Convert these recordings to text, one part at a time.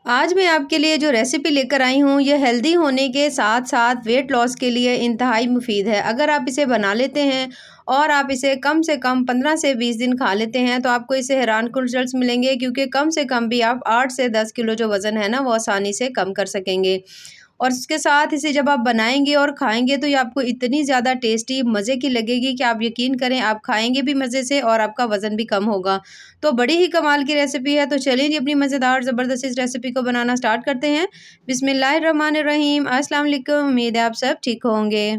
आज मैं आपके लिए जो रेसिपी लेकर आई हूँ, ये हेल्दी होने के साथ-साथ वेट लॉस के लिए इंतहाई मुफ़ीद है। अगर आप इसे बना लेते हैं और आप इसे कम से कम 15 से 20 दिन खा लेते हैं, तो आपको इससे हैरानकुन रिज़ल्ट्स मिलेंगे क्योंकि कम से कम भी आप 8 से 10 किलो जो वज़न है ना, वो आसानी से कम कर सकेंगे। और इसके साथ इसे जब आप बनाएँगे और खाएँगे, तो ये आपको इतनी ज़्यादा टेस्टी, मज़े की लगेगी कि आप यकीन करें, आप खाएँगे भी मज़े से और आपका वज़न भी कम होगा। तो बड़ी ही कमाल की रेसिपी है, तो चलिए जी अपनी मज़ेदार ज़बरदस्त इस रेसिपी को बनाना स्टार्ट करते हैं। बिस्मिल्लाहिर्रहमानिर्रहीम, अस्सलाम वालेकुम, उम्मीद है आप सब ठीक होंगे।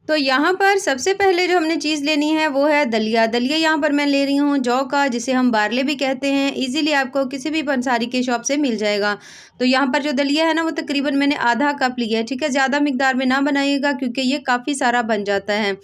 तो यहाँ पर सबसे पहले जो हमने चीज़ लेनी है वो है दलिया। दलिया यहाँ पर मैं ले रही हूँ जौ का, जिसे हम बारले भी कहते हैं। ईज़िली आपको किसी भी पंसारी की शॉप से मिल जाएगा। तो यहाँ पर जो दलिया है ना, वो तकरीबन मैंने आधा कप लिया है, ठीक है? ज़्यादा मिकदार में ना बनाइएगा क्योंकि ये काफ़ी सारा बन जाता है।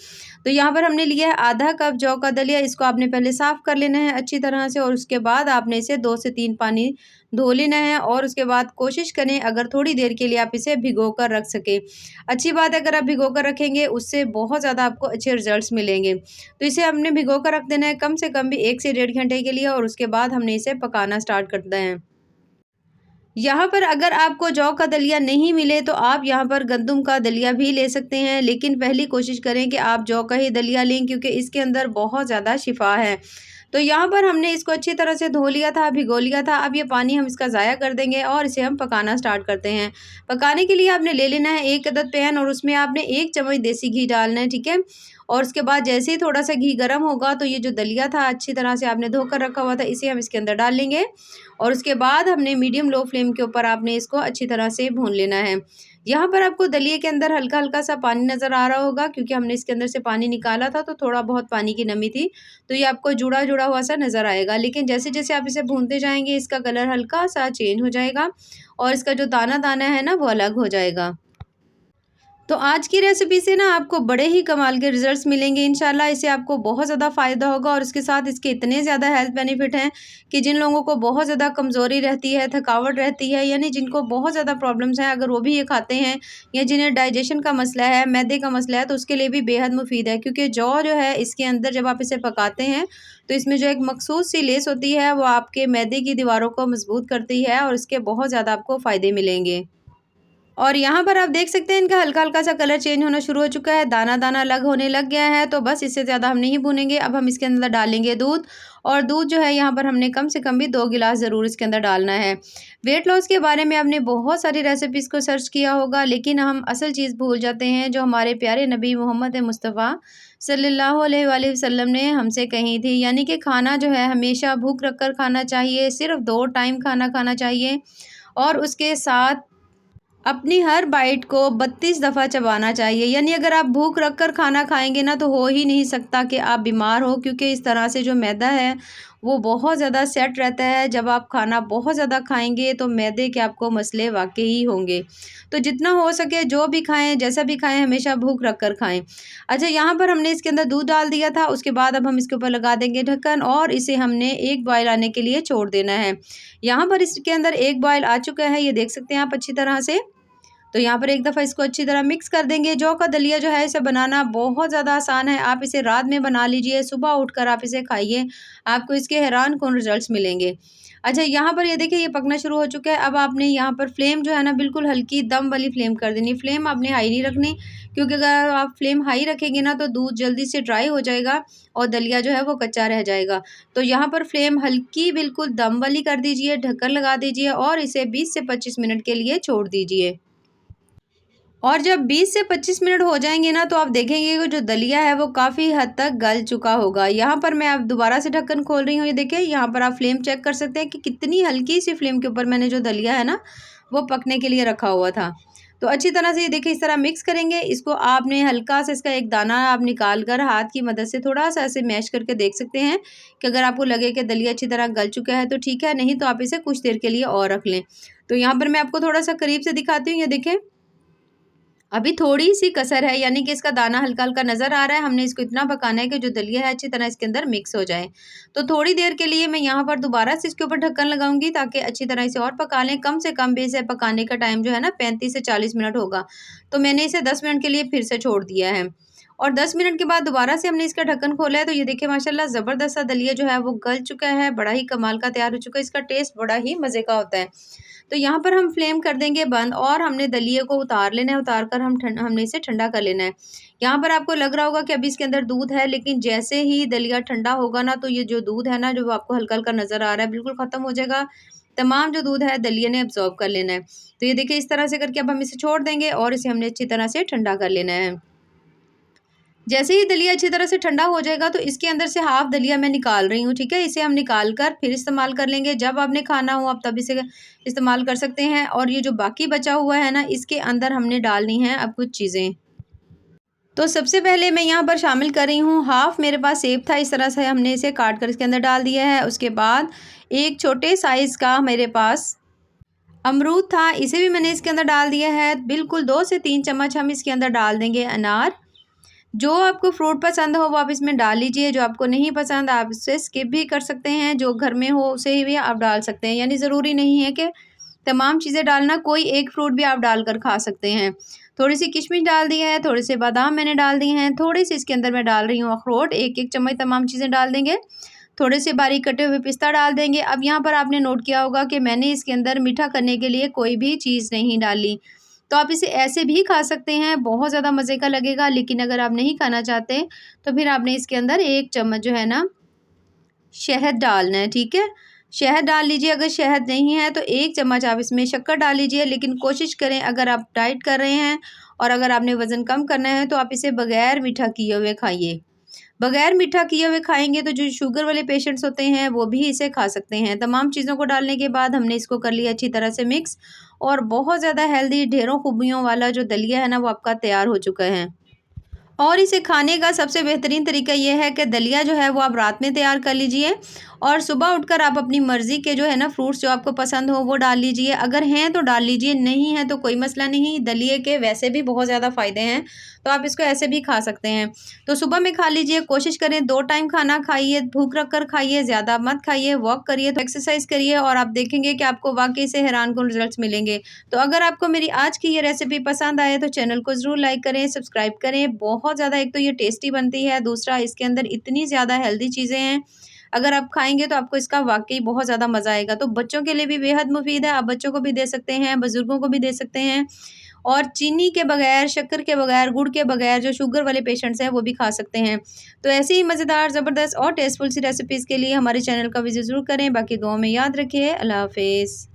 तो यहाँ पर हमने लिया है आधा कप जौ का दलिया। इसको आपने पहले साफ़ कर लेना है अच्छी तरह से और उसके बाद आपने इसे 2 से 3 पानी धो लेना है और उसके बाद कोशिश करें अगर थोड़ी देर के लिए आप इसे भिगो कर रख सकें। अच्छी बात है अगर आप भिगो कर रखेंगे, उससे बहुत ज़्यादा आपको अच्छे रिज़ल्ट्स मिलेंगे। तो इसे हमने भिगो कर रख देना है कम से कम भी 1 से डेढ़ घंटे के लिए और उसके बाद हमने इसे पकाना स्टार्ट करना है। यहाँ पर अगर आपको जौ का दलिया नहीं मिले तो आप यहाँ पर गंदुम का दलिया भी ले सकते हैं, लेकिन पहली कोशिश करें कि आप जौ का ही दलिया लें क्योंकि इसके अंदर बहुत ज़्यादा शिफ़ा है। तो यहाँ पर हमने इसको अच्छी तरह से धो लिया था, भिगो लिया था। अब ये पानी हम इसका ज़ाया कर देंगे और इसे हम पकाना स्टार्ट करते हैं। पकाने के लिए आपने ले लेना है 1 अदद पैन और उसमें आपने 1 चम्मच देसी घी डालना है, ठीक है? और उसके बाद जैसे ही थोड़ा-सा घी गरम होगा तो ये जो दलिया था अच्छी तरह से आपने धोकर रखा हुआ था, इसे हम इसके अंदर डाल लेंगे और उसके बाद हमने मीडियम लो फ्लेम के ऊपर आपने इसको अच्छी तरह से भून लेना है। यहाँ पर आपको दलिये के अंदर हल्का-हल्का सा पानी नज़र आ रहा होगा क्योंकि हमने इसके अंदर से पानी निकाला था तो थोड़ा बहुत पानी की नमी थी। तो ये आपको जुड़ा-जुड़ा हुआ सा नज़र आएगा। लेकिन जैसे-जैसे आप इसे भूनते जाएँगे इसका कलर हल्का-सा चेंज हो जाएगा और इसका जो दाना-दाना है ना वो अलग हो जाएगा। तो आज की रेसिपी से ना आपको बड़े ही कमाल के रिजल्ट्स मिलेंगे इंशाल्लाह। इससे आपको बहुत ज़्यादा फ़ायदा होगा और इसके साथ इसके इतने ज़्यादा हेल्थ बेनिफिट हैं कि जिन लोगों को बहुत ज़्यादा कमज़ोरी रहती है, थकावट रहती है, यानी जिनको बहुत ज़्यादा प्रॉब्लम्स हैं, अगर वो भी ये खाते हैं या जिन्हें डाइजेशन का मसला है, मैदे का मसला है, तो उसके लिए भी बेहद मुफीद है क्योंकि जौ जो है इसके अंदर जब आप इसे पकाते हैं तो इसमें जो एक मखसूस सी लेस होती है वो आपके मैदे की दीवारों को मजबूत करती है और इसके बहुत ज़्यादा आपको फ़ायदे मिलेंगे। और यहाँ पर आप देख सकते हैं इनका हल्का-हल्का सा कलर चेंज होना शुरू हो चुका है, दाना-दाना अलग होने लग गया है, तो बस इससे ज़्यादा हम नहीं भूनेंगे। अब हम इसके अंदर डालेंगे दूध और दूध जो है यहाँ पर हमने कम से कम भी 2 गिलास ज़रूर इसके अंदर डालना है। वेट लॉस के बारे में आपने बहुत सारी रेसिपीज़ को सर्च किया होगा, लेकिन हम असल चीज़ भूल जाते हैं जो हमारे प्यारे नबी मोहम्मद मुस्तफ़ा सल्लल्लाहु अलैहि वसल्लम ने हमसे कही थी, यानी कि खाना जो है हमेशा भूख रख कर खाना चाहिए, सिर्फ़ 2 टाइम खाना खाना चाहिए और उसके साथ अपनी हर बाइट को 32 दफ़ा चबाना चाहिए। यानी अगर आप भूख रख कर खाना खाएँगे ना तो हो ही नहीं सकता कि आप बीमार हो क्योंकि इस तरह से जो मैदा है वो बहुत ज़्यादा सेट रहता है। जब आप खाना बहुत ज़्यादा खाएँगे तो मैदे के आपको मसले वाक़ई होंगे। तो जितना हो सके जो भी खाएँ, जैसा भी खाएँ, हमेशा भूख रख कर खाएँ। अच्छा, यहाँ पर हमने इसके अंदर दूध डाल दिया था, उसके बाद अब हम इसके ऊपर लगा देंगे ढक्कन और इसे हमने 1 बॉयल आने के लिए छोड़ देना है। यहाँ पर इसके अंदर 1 बॉयल आ चुका है, ये देख सकते हैं आप अच्छी तरह से। तो यहाँ पर एक दफ़ा इसको अच्छी तरह मिक्स कर देंगे। जौ का दलिया जो है इसे बनाना बहुत ज़्यादा आसान है। आप इसे रात में बना लीजिए, सुबह उठकर आप इसे खाइए, आपको इसके हैरानकुन रिज़ल्ट्स मिलेंगे। अच्छा, यहाँ पर ये देखिए ये पकना शुरू हो चुका है। अब आपने यहाँ पर फ्लेम जो है ना बिल्कुल हल्की दम वाली फ्लेम कर देनी। फ्लेम आपने हाई नहीं रखनी क्योंकि अगर आप फ्लेम हाई रखेंगे ना तो दूध जल्दी से ड्राई हो जाएगा और दलिया जो है वो कच्चा रह जाएगा। तो यहाँ पर फ्लेम हल्की बिल्कुल दम वाली कर दीजिए, ढक्कन लगा दीजिए और इसे 20 से 25 मिनट के लिए छोड़ दीजिए। और जब 20 से 25 मिनट हो जाएँगे ना, तो आप देखेंगे कि जो दलिया है वो काफ़ी हद तक गल चुका होगा। यहाँ पर मैं अब दोबारा से ढक्कन खोल रही हूँ, ये देखिए यहाँ पर आप फ्लेम चेक कर सकते हैं कि कितनी हल्की-सी फ्लेम के ऊपर मैंने जो दलिया है ना, वो पकने के लिए रखा हुआ था। तो अच्छी तरह से ये देखिए इस तरह मिक्स करेंगे, इसको आपने हल्का सा इसका एक दाना आप निकाल कर हाथ की मदद से थोड़ा-सा ऐसे मैश करके देख सकते हैं कि अगर आपको लगे कि दलिया अच्छी तरह गल चुका है तो ठीक है, नहीं तो आप इसे कुछ देर के लिए और रख लें। तो यहाँ पर मैं आपको थोड़ा-सा करीब से दिखाती हूँ, ये देखें। अभी थोड़ी-सी कसर है यानी कि इसका दाना हल्का-हल्का नज़र आ रहा है। हमने इसको इतना पकाना है कि जो दलिया है अच्छी तरह इसके अंदर मिक्स हो जाए। तो थोड़ी देर के लिए मैं यहाँ पर दोबारा से इसके ऊपर ढक्कन लगाऊँगी ताकि अच्छी तरह इसे और पका लें। कम से कम भी इसे पकाने का टाइम जो है ना 35 से 40 मिनट होगा। तो मैंने इसे 10 मिनट के लिए फिर से छोड़ दिया है। और 10 मिनट के बाद दोबारा से हमने इसका ढक्कन खोला है तो ये देखिए माशाल्लाह ज़बरदस्त सा दलिया जो है वो गल चुका है, बड़ा ही कमाल का तैयार हो चुका है। इसका टेस्ट बड़ा ही मज़े का होता है। तो यहाँ पर हम फ्लेम कर देंगे बंद और हमने दलिये को उतार लेना है, उतार कर हमने इसे ठंडा कर लेना है। यहाँ पर आपको लग रहा होगा कि अभी इसके अंदर दूध है, लेकिन जैसे ही दलिया ठंडा होगा ना, तो ये जो दूध है ना, जो आपको हल्का-हल्का नज़र आ रहा है, बिल्कुल ख़त्म हो जाएगा। तमाम जो दूध है दलिये ने अब्ज़ॉर्ब कर लेना है। तो ये देखिए इस तरह से करके अब हम इसे छोड़ देंगे और इसे हमने अच्छी तरह से ठंडा कर लेना है। जैसे ही दलिया अच्छी तरह से ठंडा हो जाएगा तो इसके अंदर से हाफ़ दलिया मैं निकाल रही हूँ, ठीक है? इसे हम निकाल कर फिर इस्तेमाल कर लेंगे। जब आपने खाना हो आप तब इसे इस्तेमाल कर सकते हैं और ये जो बाकी बचा हुआ है ना, इसके अंदर हमने डालनी है अब कुछ चीज़ें। तो सबसे पहले मैं यहाँ पर शामिल कर रही हूँ हाफ़ मेरे पास सेब था, इस तरह से हमने इसे काट कर इसके अंदर डाल दिया है। उसके बाद एक छोटे साइज़ का मेरे पास अमरूद था, इसे भी मैंने इसके अंदर डाल दिया है। बिल्कुल 2 से 3 चम्मच हम इसके अंदर डाल देंगे अनार। जो आपको फ्रूट पसंद हो वो आप इसमें डाल लीजिए, जो आपको नहीं पसंद आप इसे स्किप भी कर सकते हैं, जो घर में हो उसे भी आप डाल सकते हैं। यानी ज़रूरी नहीं है कि तमाम चीज़ें डालना, कोई एक फ्रूट भी आप डालकर खा सकते हैं। थोड़ी-सी किशमिश डाल दी है, थोड़े से बादाम मैंने डाल दिए हैं, थोड़ी-सी इसके अंदर मैं डाल रही हूँ अखरोट, 1-1 चम्मच तमाम चीज़ें डाल देंगे। थोड़े से बारीक कटे हुए पिस्ता डाल देंगे। अब यहाँ पर आपने नोट किया होगा कि मैंने इसके अंदर मीठा करने के लिए कोई भी चीज़ नहीं डाली। तो आप इसे ऐसे भी खा सकते हैं, बहुत ज़्यादा मज़े का लगेगा। लेकिन अगर आप नहीं खाना चाहते, तो फिर आपने इसके अंदर 1 चम्मच जो है ना, शहद डालना है, ठीक है? शहद डाल लीजिए, अगर शहद नहीं है तो 1 चम्मच आप इसमें शक्कर डाल लीजिए। लेकिन कोशिश करें, अगर आप डाइट कर रहे हैं और अगर आपने वज़न कम करना है, तो आप इसे बगैर मीठा किए हुए खाइए। बगैर मीठा किए हुए खाएँगे तो जो शुगर वाले पेशेंट्स होते हैं वो भी इसे खा सकते हैं। तमाम चीज़ों को डालने के बाद हमने इसको कर लिया अच्छी तरह से मिक्स और बहुत ज़्यादा हेल्दी ढेरों खूबियों वाला जो दलिया है ना, वो आपका तैयार हो चुका है। और इसे खाने का सबसे बेहतरीन तरीका ये है कि दलिया जो है वो आप रात में तैयार कर लीजिए और सुबह उठकर आप अपनी मर्ज़ी के जो है ना फ्रूट्स जो आपको पसंद हो वो डाल लीजिए। अगर हैं तो डाल लीजिए, नहीं है तो कोई मसला नहीं। दलिये के वैसे भी बहुत ज़्यादा फ़ायदे हैं, तो आप इसको ऐसे भी खा सकते हैं। तो सुबह में खा लीजिए, कोशिश करें 2 टाइम खाना खाइए, भूख रख कर खाइए, ज़्यादा मत खाइए, वॉक करिए, तो एक्सरसाइज़ करिए और आप देखेंगे कि आपको वाक़ई से हैरानकुन रिज़ल्ट्स मिलेंगे। तो अगर आपको मेरी आज की ये रेसिपी पसंद आए तो चैनल को ज़रूर लाइक करें, सब्सक्राइब करें। बहुत ज़्यादा एक तो ये टेस्टी बनती है, दूसरा इसके अंदर इतनी ज़्यादा हेल्दी चीज़ें हैं, अगर आप खाएँगे तो आपको इसका वाक़ई बहुत ज़्यादा मज़ा आएगा। तो बच्चों के लिए भी बेहद मुफ़ीद है, आप बच्चों को भी दे सकते हैं, बुज़ुर्गों को भी दे सकते हैं और चीनी के बगैर, शक्कर के बगैर, गुड़ के बगैर जो शुगर वाले पेशेंट्स हैं वो भी खा सकते हैं। तो ऐसी ही मज़ेदार, ज़बरदस्त और टेस्टफुल सी रेसिपीज़ के लिए हमारे चैनल का विज़िट ज़रूर करें। बाकी दुआओं में याद रखिए। अल्लाह हाफ़िज़।